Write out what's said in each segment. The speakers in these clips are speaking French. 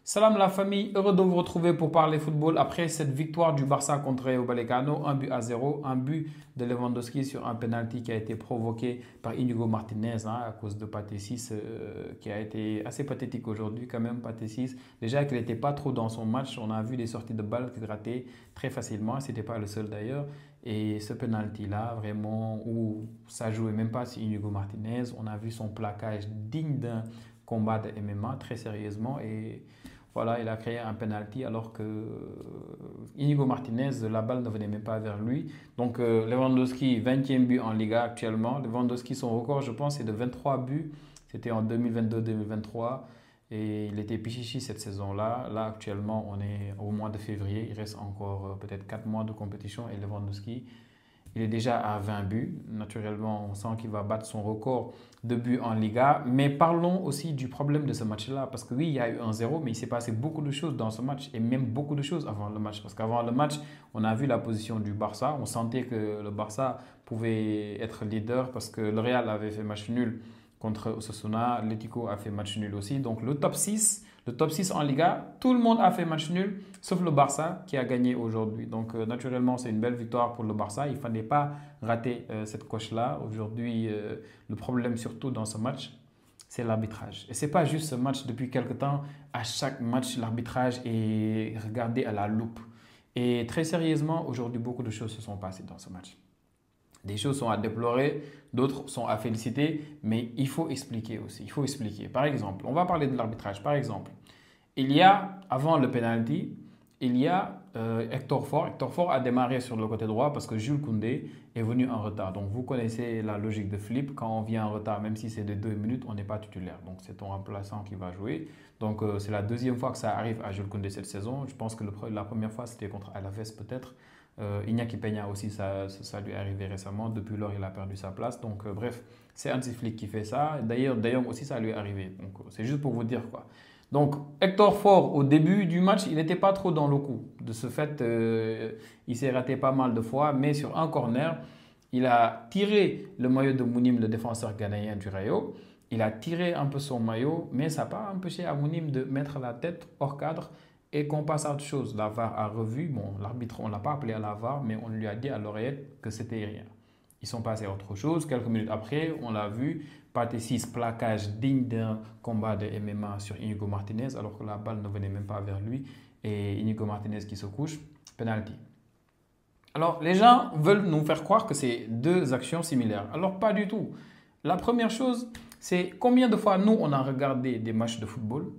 Salam la famille, heureux de vous retrouver pour parler football après cette victoire du Barça contre Rayo Vallecano, 1-0, un but de Lewandowski sur un penalty qui a été provoqué par Inigo Martinez à cause de Pathé 6 qui a été assez pathétique aujourd'hui quand même, Pathé 6. Déjà qu'il n'était pas trop dans son match, on a vu des sorties de balles qu'il ratait très facilement, c'était pas le seul d'ailleurs. Et ce penalty-là, vraiment, où ça jouait même pas sur Inigo Martinez, on a vu son plaquage digne d'un combat de MMA très sérieusement et voilà, il a créé un penalty alors que Inigo Martinez, la balle ne venait même pas vers lui. Donc Lewandowski, 20e but en Liga actuellement. Lewandowski, son record, je pense, c'est de 23 buts. C'était en 2022-2023 et il était pichichi cette saison-là. Là, actuellement, on est au mois de février. Il reste encore peut-être 4 mois de compétition et Lewandowski, il est déjà à 20 buts. Naturellement, on sent qu'il va battre son record de buts en Liga. Mais parlons aussi du problème de ce match-là. Parce que oui, il y a eu 1-0, mais il s'est passé beaucoup de choses dans ce match. Et même beaucoup de choses avant le match. Parce qu'avant le match, on a vu la position du Barça. On sentait que le Barça pouvait être leader parce que le Real avait fait match nul contre Osasuna. L'Atlético a fait match nul aussi. Donc le top 6 en Liga, tout le monde a fait match nul, sauf le Barça qui a gagné aujourd'hui. Donc naturellement, c'est une belle victoire pour le Barça. Il ne fallait pas rater cette coche-là. Aujourd'hui, le problème surtout dans ce match, c'est l'arbitrage. Et ce n'est pas juste ce match. Depuis quelque temps, à chaque match, l'arbitrage est regardé à la loupe. Et très sérieusement, aujourd'hui, beaucoup de choses se sont passées dans ce match. Des choses sont à déplorer, d'autres sont à féliciter, mais il faut expliquer aussi. Il faut expliquer. Par exemple, on va parler de l'arbitrage. Par exemple, il y a, avant le penalty, il y a Hector Ford. Hector Ford a démarré sur le côté droit parce que Jules Koundé est venu en retard. Donc, vous connaissez la logique de Flip. Quand on vient en retard, même si c'est de 2 minutes, on n'est pas titulaire. Donc, c'est ton remplaçant qui va jouer. Donc, c'est la deuxième fois que ça arrive à Jules Koundé cette saison. Je pense que la première fois, c'était contre Alaves peut-être. Iñaki Peña aussi, ça lui est arrivé récemment. Depuis lors, il a perdu sa place. Donc, bref, c'est Hansi Flick qui fait ça. D'ailleurs, aussi, ça lui est arrivé. Donc, c'est juste pour vous dire quoi. Donc, Hector Ford, au début du match, il n'était pas trop dans le coup. De ce fait, il s'est raté pas mal de fois. Mais sur un corner, il a tiré le maillot de Mounim, le défenseur ghanéen du Rayo. Il a tiré un peu son maillot, mais ça n'a pas empêché à Mounim de mettre la tête hors cadre et qu'on passe à autre chose. La VAR a revu, bon, l'arbitre, on ne l'a pas appelé à la VAR, mais on lui a dit à l'oreillette que c'était rien. Ils sont passés à autre chose. Quelques minutes après, on l'a vu, Pathé 6, plaquage digne d'un combat de MMA sur Inigo Martinez, alors que la balle ne venait même pas vers lui. Et Inigo Martinez qui se couche, penalty. Alors, les gens veulent nous faire croire que c'est deux actions similaires. Alors, pas du tout. La première chose, c'est combien de fois nous, on a regardé des matchs de football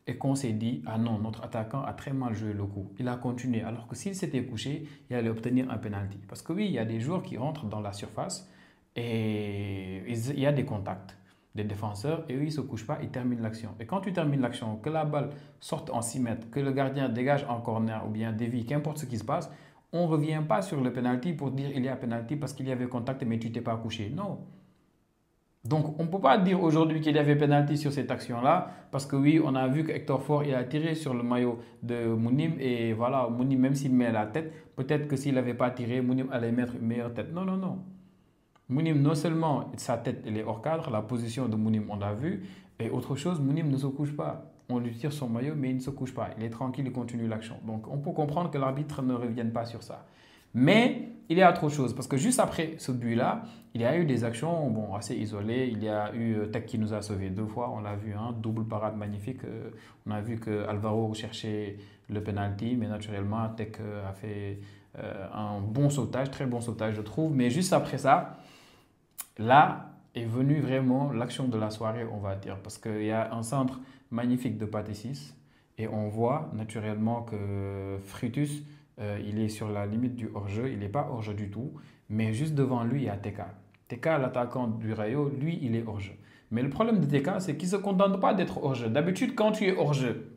et qu'on s'est dit, ah non, notre attaquant a très mal joué le coup. Il a continué, alors que s'il s'était couché, il allait obtenir un penalty. Parce que oui, il y a des joueurs qui rentrent dans la surface et il y a des contacts des défenseurs et eux, ils ne se couchent pas, ils terminent l'action. Et quand tu termines l'action, que la balle sorte en 6 mètres, que le gardien dégage en corner ou bien dévie, qu'importe ce qui se passe, on ne revient pas sur le penalty pour dire il y a penalty parce qu'il y avait contact mais tu t'es pas couché. Non. Donc, on ne peut pas dire aujourd'hui qu'il y avait pénalty sur cette action-là, parce que oui, on a vu que Hector Ford, il a tiré sur le maillot de Mounim, et voilà, Mounim, même s'il met la tête, peut-être que s'il n'avait pas tiré, Mounim allait mettre une meilleure tête. Non, non, non. Mounim, non seulement sa tête, elle est hors cadre, la position de Mounim, on l'a vu, et autre chose, Mounim ne se couche pas. On lui tire son maillot, mais il ne se couche pas. Il est tranquille, il continue l'action. Donc, on peut comprendre que l'arbitre ne revienne pas sur ça. Mais il y a autre chose, parce que juste après ce but-là, il y a eu des actions bon, assez isolées. Il y a eu Tech qui nous a sauvés 2 fois, on l'a vu, hein, double parade magnifique. On a vu que Alvaro cherchait le penalty, mais naturellement, Tech a fait un bon sautage, très bon sautage, je trouve. Mais juste après ça, là est venue vraiment l'action de la soirée, on va dire, parce qu'il y a un centre magnifique de Pathé 6 et on voit naturellement que Frutus il est sur la limite du hors-jeu, il n'est pas hors-jeu du tout, mais juste devant lui, il y a TK. TK, l'attaquant du Rayo, lui, il est hors-jeu. Mais le problème de TK, c'est qu'il ne se contente pas d'être hors-jeu. D'habitude, quand tu es hors-jeu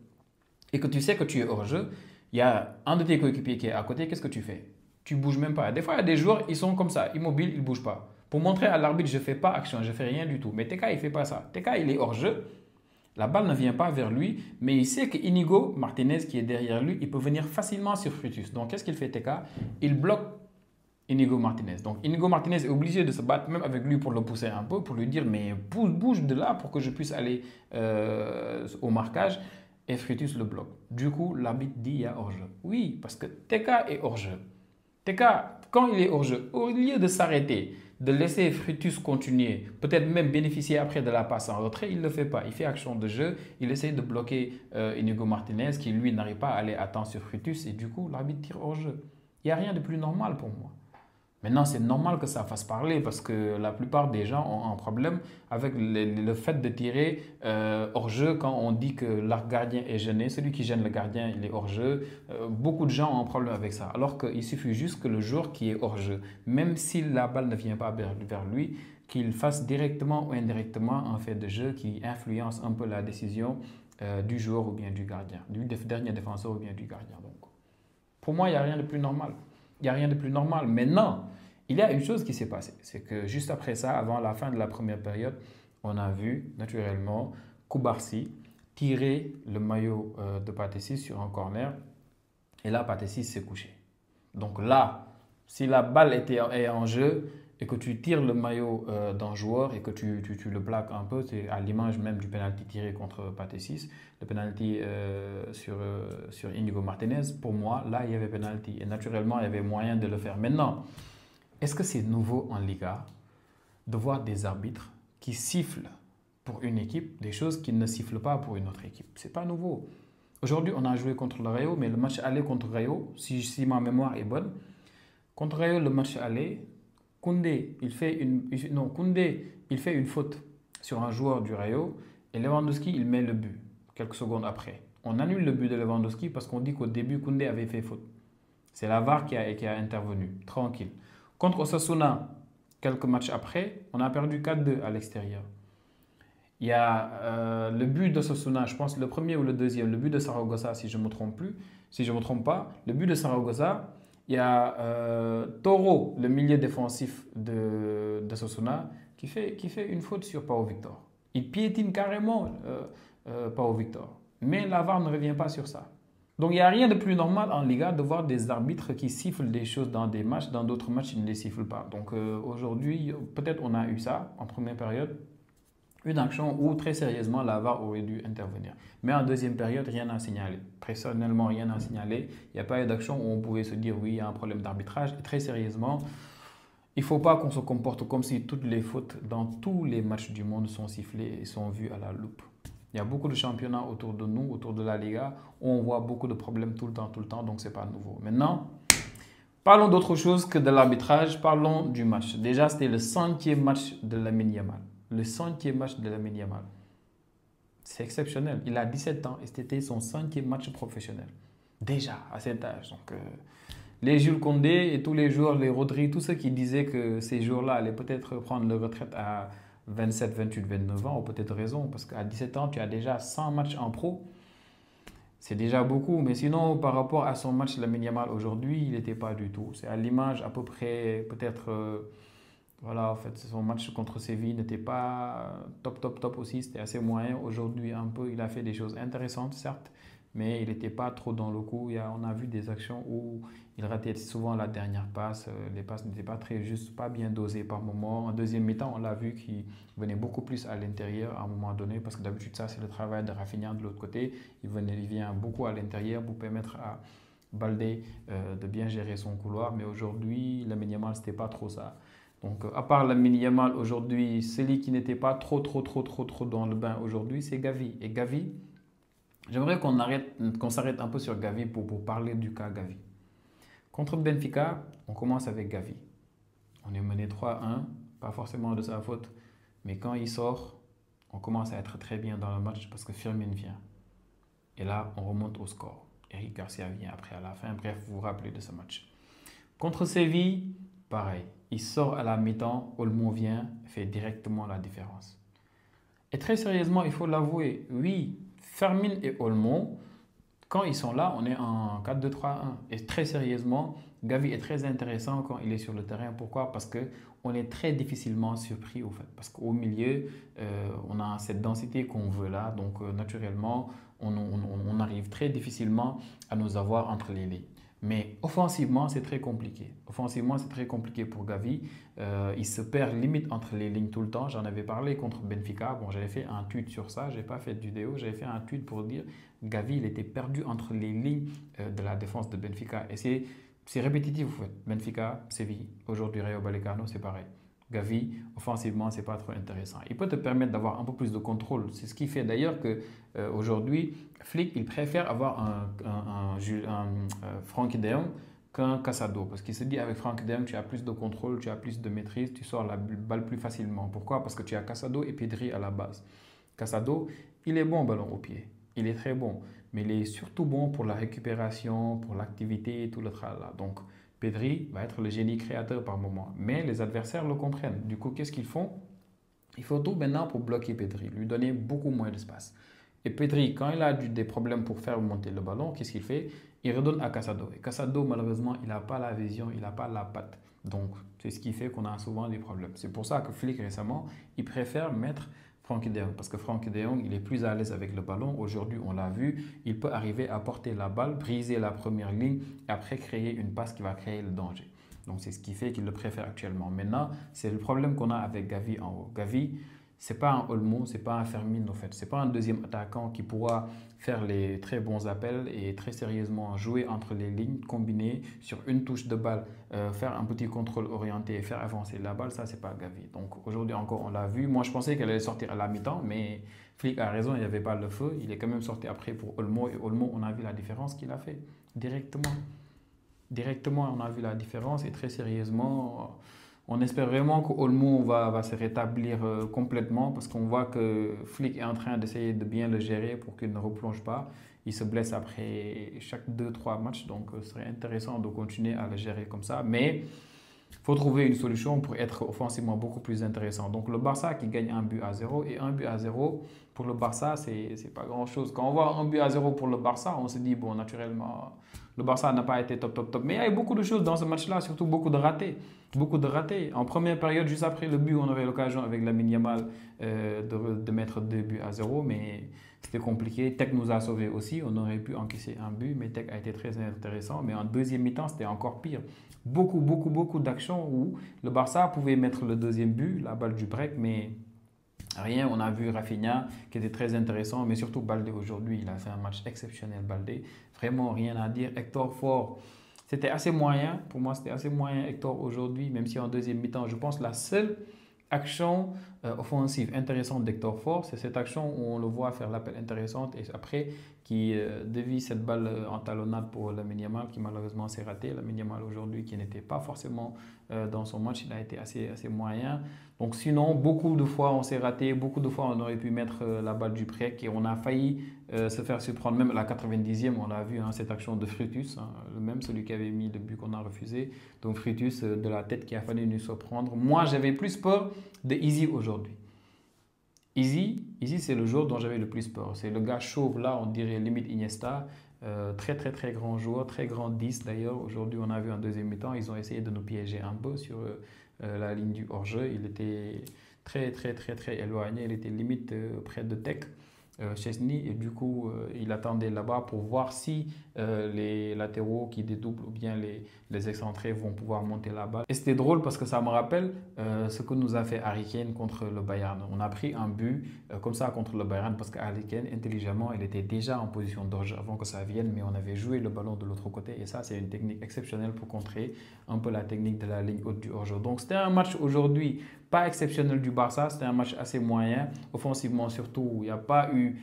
et que tu sais que tu es hors-jeu, il y a un de tes coéquipiers qui est à côté, qu'est-ce que tu fais? Tu ne bouges même pas. Des fois, il y a des joueurs, ils sont comme ça, immobiles, ils ne bougent pas. Pour montrer à l'arbitre, je ne fais pas action, je ne fais rien du tout. Mais TK, il ne fait pas ça. TK, il est hors-jeu. La balle ne vient pas vers lui, mais il sait que Inigo Martinez qui est derrière lui, il peut venir facilement sur Frutus. Donc, qu'est-ce qu'il fait TK? Il bloque Inigo Martinez. Donc, Inigo Martinez est obligé de se battre même avec lui pour le pousser un peu, pour lui dire, mais bouge de là pour que je puisse aller au marquage. et Frutus le bloque. Du coup, l'arbitre dit il y a hors-jeu. Oui, parce que Teka est hors-jeu. Teka, quand il est hors-jeu, au lieu de s'arrêter, de laisser Frutus continuer, peut-être même bénéficier après de la passe en retrait, il ne le fait pas. Il fait action de jeu, il essaie de bloquer Inigo Martinez qui lui n'arrive pas à aller à temps sur Frutus et du coup l'arbitre tire hors-jeu. Il n'y a rien de plus normal pour moi. Maintenant, c'est normal que ça fasse parler parce que la plupart des gens ont un problème avec le fait de tirer hors jeu quand on dit que leur gardien est gêné. Celui qui gêne le gardien, il est hors jeu. Beaucoup de gens ont un problème avec ça. Alors qu'il suffit juste que le joueur qui est hors jeu, même si la balle ne vient pas vers lui, qu'il fasse directement ou indirectement un fait de jeu qui influence un peu la décision du joueur ou bien du gardien, du dernier défenseur ou bien du gardien. Donc, pour moi, il n'y a rien de plus normal. Il n'y a rien de plus normal. Maintenant, il y a une chose qui s'est passée. C'est que juste après ça, avant la fin de la première période, on a vu naturellement Koubarsi tirer le maillot de Pathé Ciss sur un corner. Et là, Pathé Ciss s'est couché. Donc là, si la balle est en jeu et que tu tires le maillot d'un joueur et que tu le plaques un peu, c'est à l'image même du penalty tiré contre Pathé Ciss, le penalty sur Inigo Martinez, pour moi, là, il y avait penalty. Et naturellement, il y avait moyen de le faire. Maintenant, est-ce que c'est nouveau en Liga de voir des arbitres qui sifflent pour une équipe des choses qu'ils ne sifflent pas pour une autre équipe? Ce n'est pas nouveau. Aujourd'hui, on a joué contre le Rayo, mais le match aller contre Rayo, si ma mémoire est bonne, contre Rayo, le match aller, Koundé, il fait une faute sur un joueur du Rayo et Lewandowski, il met le but quelques secondes après. On annule le but de Lewandowski parce qu'on dit qu'au début, Koundé avait fait faute. C'est la VAR qui a intervenu, tranquille. Contre Osasuna, quelques matchs après, on a perdu 4-2 à l'extérieur. Il y a le but d'Osasuna, je pense le premier ou le deuxième, le but de Saragossa, si je ne me trompe pas, le but de Saragossa, il y a Toro, le milieu défensif de Sosuna, qui fait une faute sur Pau Victor. Il piétine carrément Pau Victor. Mais la VAR ne revient pas sur ça. Donc il n'y a rien de plus normal en Liga de voir des arbitres qui sifflent des choses dans des matchs, dans d'autres matchs ils ne les sifflent pas. Donc aujourd'hui, peut-être on a eu ça en première période, une action où très sérieusement la VAR aurait dû intervenir. Mais en deuxième période, rien à signaler. Personnellement, rien à signaler. Il n'y a pas eu d'action où on pouvait se dire oui, il y a un problème d'arbitrage. Et très sérieusement, il ne faut pas qu'on se comporte comme si toutes les fautes dans tous les matchs du monde sont sifflées et sont vues à la loupe. Il y a beaucoup de championnats autour de nous, autour de la Liga, où on voit beaucoup de problèmes tout le temps, donc ce n'est pas nouveau. Maintenant, parlons d'autre chose que de l'arbitrage, parlons du match. Déjà, c'était le 100e match de Lamine Yamal. Le 100e match de Lamine Yamal. C'est exceptionnel. Il a 17 ans et c'était son 5e match professionnel. Déjà, à cet âge. Donc, les Jules Koundé et tous les joueurs, les Rodri, tous ceux qui disaient que ces joueurs-là allaient peut-être prendre leur retraite à 27, 28, 29 ans, ont peut-être raison. Parce qu'à 17 ans, tu as déjà 100 matchs en pro. C'est déjà beaucoup. Mais sinon, par rapport à son match Lamine Yamal aujourd'hui, il n'était pas du tout. C'est à l'image à peu près, peut-être... Voilà, en fait, son match contre Séville n'était pas top aussi, c'était assez moyen. Aujourd'hui, un peu, il a fait des choses intéressantes, certes, mais il n'était pas trop dans le coup. On a vu des actions où il ratait souvent la dernière passe. Les passes n'étaient pas très justes, pas bien dosées par moment. En deuxième mi-temps, on l'a vu qu'il venait beaucoup plus à l'intérieur à un moment donné, parce que d'habitude, ça, c'est le travail de Rafinha de l'autre côté. Il vient beaucoup à l'intérieur pour permettre à Baldé de bien gérer son couloir, mais aujourd'hui, Lamine Yamal, ce n'était pas trop ça. Donc, à part Lamine Yamal aujourd'hui, celui qui n'était pas trop dans le bain aujourd'hui, c'est Gavi. Et Gavi, j'aimerais qu'on s'arrête un peu sur Gavi pour parler du cas Gavi. Contre Benfica, on commence avec Gavi. On est mené 3-1, pas forcément de sa faute, mais quand il sort, on commence à être très bien dans le match parce que Firmin vient. Et là, on remonte au score. Eric Garcia vient après à la fin. Bref, vous vous rappelez de ce match. Contre Séville, pareil. Il sort à la mi-temps, Olmo vient, fait directement la différence. Et très sérieusement, il faut l'avouer, oui, Firmin et Olmo, quand ils sont là, on est en 4-2-3-1. Et très sérieusement, Gavi est très intéressant quand il est sur le terrain. Pourquoi? Parce qu'on est très difficilement surpris au fait. Parce qu'au milieu, on a cette densité qu'on veut là. Donc naturellement, on arrive très difficilement à nous avoir entre les lignes. Mais offensivement, c'est très compliqué. Offensivement, c'est très compliqué pour Gavi. Il se perd limite entre les lignes tout le temps. J'en avais parlé contre Benfica. Bon, j'avais fait un tweet sur ça. Je n'ai pas fait de vidéo. J'avais fait un tweet pour dire Gavi, il était perdu entre les lignes de la défense de Benfica. Et c'est répétitif, en fait. Benfica, Séville. Aujourd'hui, Rayo Vallecano, c'est pareil. Gavi, offensivement, c'est pas trop intéressant. Il peut te permettre d'avoir un peu plus de contrôle. C'est ce qui fait d'ailleurs que aujourd'hui, Flick, il préfère avoir un Frenkie de Jong qu'un Casado. Parce qu'il se dit avec Frenkie de Jong, tu as plus de contrôle, tu as plus de maîtrise, tu sors la balle plus facilement. Pourquoi? Parce que tu as Casado et Pedri à la base. Casado, il est bon ballon au pied. Il est très bon. Mais il est surtout bon pour la récupération, pour l'activité et tout le tralala. Donc, Pedri va être le génie créateur par moment. Mais les adversaires le comprennent. Du coup, qu'est-ce qu'ils font? Il faut tout maintenant pour bloquer Pedri, lui donner beaucoup moins d'espace. Et Pedri, quand il a des problèmes pour faire monter le ballon, qu'est-ce qu'il fait? Il redonne à Casado. Et Casado, malheureusement, il n'a pas la vision, il n'a pas la patte. Donc, c'est ce qui fait qu'on a souvent des problèmes. C'est pour ça que Flick, récemment, il préfère mettre Frenkie de Jong. Parce que Frenkie de Jong, il est plus à l'aise avec le ballon. Aujourd'hui, on l'a vu, il peut arriver à porter la balle, briser la première ligne et après créer une passe qui va créer le danger. Donc, c'est ce qui fait qu'il le préfère actuellement. Maintenant, c'est le problème qu'on a avec Gavi en haut. Gavi, c'est pas un Olmo, c'est pas un Fermin, en fait. C'est pas un deuxième attaquant qui pourra faire les très bons appels et très sérieusement jouer entre les lignes, combiner sur une touche de balle, faire un petit contrôle orienté et faire avancer la balle. Ça, c'est pas Gavi. Donc aujourd'hui encore, on l'a vu. Moi, je pensais qu'elle allait sortir à la mi-temps, mais Flick a raison, il n'y avait pas le feu. Il est quand même sorti après pour Olmo et Olmo, on a vu la différence qu'il a fait directement. Directement, on a vu la différence et très sérieusement. On espère vraiment qu'Olmo va se rétablir complètement parce qu'on voit que Flick est en train d'essayer de bien le gérer pour qu'il ne replonge pas. Il se blesse après chaque 2-3 matchs, donc ce serait intéressant de continuer à le gérer comme ça. Mais il faut trouver une solution pour être offensivement beaucoup plus intéressant. Donc le Barça qui gagne 1-0 et 1-0 pour le Barça, c'est pas grand-chose. Quand on voit 1-0 pour le Barça, on se dit, bon, naturellement, le Barça n'a pas été top. Mais il y a eu beaucoup de choses dans ce match-là, surtout beaucoup de ratés. Beaucoup de ratés. En première période, juste après le but, on avait l'occasion avec Lamine Yamal de mettre 2-0, mais c'était compliqué. Tech nous a sauvés aussi. On aurait pu encaisser un but, mais Tech a été très intéressant. Mais en deuxième mi-temps, c'était encore pire. Beaucoup d'actions où le Barça pouvait mettre le deuxième but, la balle du break, mais rien. On a vu Rafinha qui était très intéressant, mais surtout Baldé aujourd'hui. Il a fait un match exceptionnel, Baldé. Vraiment rien à dire. Hector Fort, c'était assez moyen. Pour moi, c'était assez moyen, Hector, aujourd'hui, même si en deuxième mi-temps, je pense la seule action offensive intéressante d'Hector Fort, c'est cette action où on le voit faire l'appel intéressante et après qui dévie cette balle en talonnade pour Lamine Yamal qui malheureusement s'est raté. Lamine Yamal aujourd'hui qui n'était pas forcément dans son match, il a été assez moyen. Donc sinon, beaucoup de fois on s'est raté, beaucoup de fois on aurait pu mettre la balle du break et on a failli se faire surprendre. Même à la 90e, on l'a vu, hein, cette action de Frutus, hein, le même celui qui avait mis le but qu'on a refusé. Donc Frutus de la tête qui a fallu nous surprendre. Moi, j'avais plus peur de Easy aujourd'hui. Easy c'est le joueur dont j'avais le plus peur. C'est le gars chauve là, on dirait limite Iniesta. Très grand joueur, très grand 10 d'ailleurs. Aujourd'hui, on a vu en deuxième mi-temps, ils ont essayé de nous piéger un peu sur la ligne du hors-jeu. Il était très éloigné, il était limite près de Tech. Chesney et du coup il attendait là-bas pour voir si les latéraux qui dédoublent ou bien les excentrés vont pouvoir monter la balle. Et c'était drôle parce que ça me rappelle ce que nous a fait Harry Kane contre le Bayern. On a pris un but comme ça contre le Bayern parce qu'Harry Kane, intelligemment, il était déjà en position d'orge avant que ça vienne, mais on avait joué le ballon de l'autre côté et ça c'est une technique exceptionnelle pour contrer un peu la technique de la ligne haute du hors-jeu. Donc c'était un match aujourd'hui pas exceptionnel du Barça, c'était un match assez moyen, offensivement surtout, il n'y a pas eu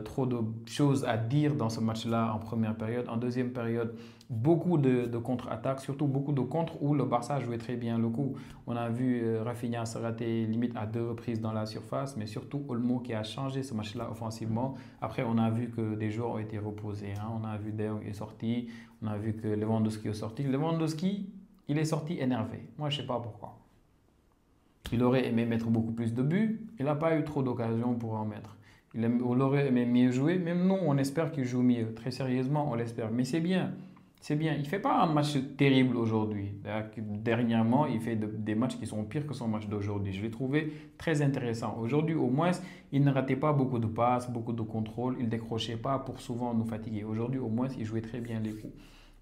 trop de choses à dire dans ce match-là en première période. En deuxième période, beaucoup de contre-attaques, surtout beaucoup de contre où le Barça jouait très bien le coup. On a vu Rafinha se rater limite à 2 reprises dans la surface, mais surtout Olmo qui a changé ce match-là offensivement. Après, on a vu que des joueurs ont été reposés. Hein. On a vu De Jong est sorti, on a vu que Lewandowski est sorti. Lewandowski, il est sorti énervé. Moi, je ne sais pas pourquoi. Il aurait aimé mettre beaucoup plus de buts. Il n'a pas eu trop d'occasions pour en mettre. On aurait aimé mieux jouer. Même nous, on espère qu'il joue mieux. Très sérieusement, on l'espère. Mais c'est bien. C'est bien. Il ne fait pas un match terrible aujourd'hui. Dernièrement, il fait des matchs qui sont pires que son match d'aujourd'hui. Je l'ai trouvé très intéressant. Aujourd'hui, au moins, il ne ratait pas beaucoup de passes, beaucoup de contrôles. Il ne décrochait pas pour souvent nous fatiguer. Aujourd'hui, au moins, il jouait très bien les coups.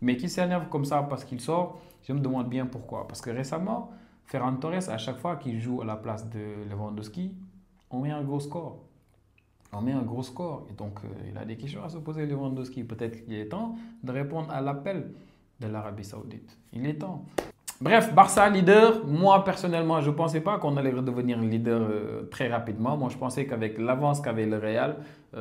Mais qu'il s'énerve comme ça parce qu'il sort, je me demande bien pourquoi. Parce que récemment, Ferran Torres, à chaque fois qu'il joue à la place de Lewandowski, on met un gros score. On met un gros score. Et donc, il a des questions à se poser, Lewandowski. Peut-être qu'il est temps de répondre à l'appel de l'Arabie Saoudite. Il est temps. Bref, Barça leader. Moi, personnellement, je ne pensais pas qu'on allait redevenir leader très rapidement. Moi, je pensais qu'avec l'avance qu'avait le Real,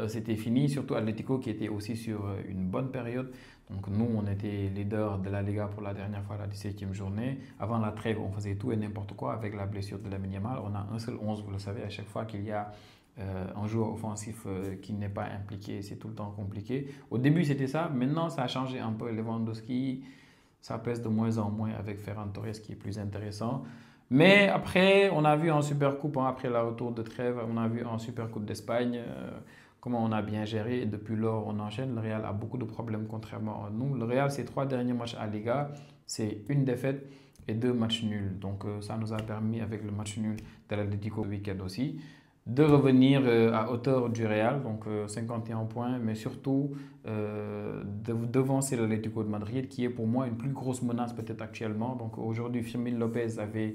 c'était fini. Surtout Atlético qui était aussi sur une bonne période. Donc nous, on était leader de la Liga pour la dernière fois, la 17e journée. Avant la trêve, on faisait tout et n'importe quoi avec la blessure de Lamine Yamal. On a un seul 11, vous le savez, à chaque fois qu'il y a un joueur offensif qui n'est pas impliqué, c'est tout le temps compliqué. Au début, c'était ça. Maintenant, ça a changé un peu. Lewandowski, ça pèse de moins en moins avec Ferran Torres qui est plus intéressant. Mais après, on a vu en Supercoupe, après le retour de trêve, on a vu en Supercoupe d'Espagne comment on a bien géré. Et depuis lors, on enchaîne. Le Real a beaucoup de problèmes contrairement à nous. Le Real, ses 3 derniers matchs à Liga, c'est une défaite et 2 matchs nuls. Donc ça nous a permis, avec le match nul de l'Atlético le week-end aussi, de revenir à hauteur du Real, donc 51 points, mais surtout de devancer l'Atlético de Madrid, qui est pour moi une plus grosse menace peut-être actuellement. Donc aujourd'hui, Fermín López avait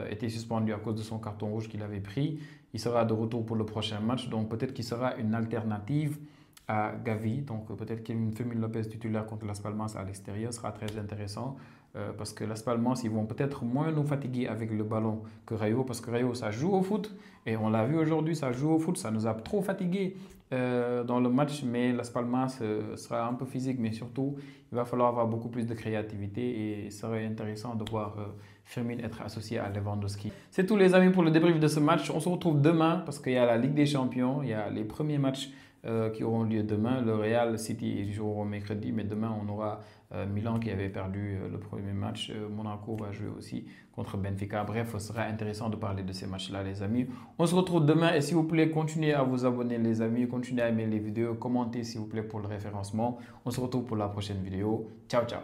été suspendu à cause de son carton rouge qu'il avait pris. Il sera de retour pour le prochain match, donc peut-être qu'il sera une alternative à Gavi. Donc peut-être qu'une Fermín López titulaire contre Las Palmas à l'extérieur sera très intéressant. Parce que Las Palmas, ils vont peut-être moins nous fatiguer avec le ballon que Rayo, parce que Rayo, ça joue au foot, et on l'a vu aujourd'hui, ça joue au foot, ça nous a trop fatigué dans le match, mais Las Palmas sera un peu physique, mais surtout, il va falloir avoir beaucoup plus de créativité, et il serait intéressant de voir Fermín être associé à Lewandowski. C'est tout les amis pour le débrief de ce match. On se retrouve demain, parce qu'il y a la Ligue des Champions, il y a les premiers matchs qui auront lieu demain. Le Real City jouera mercredi, mais demain on aura Milan qui avait perdu le premier match. Monaco va jouer aussi contre Benfica. Bref, ce sera intéressant de parler de ces matchs-là, les amis. On se retrouve demain et s'il vous plaît, continuez à vous abonner, les amis. Continuez à aimer les vidéos, commentez s'il vous plaît pour le référencement. On se retrouve pour la prochaine vidéo. Ciao, ciao.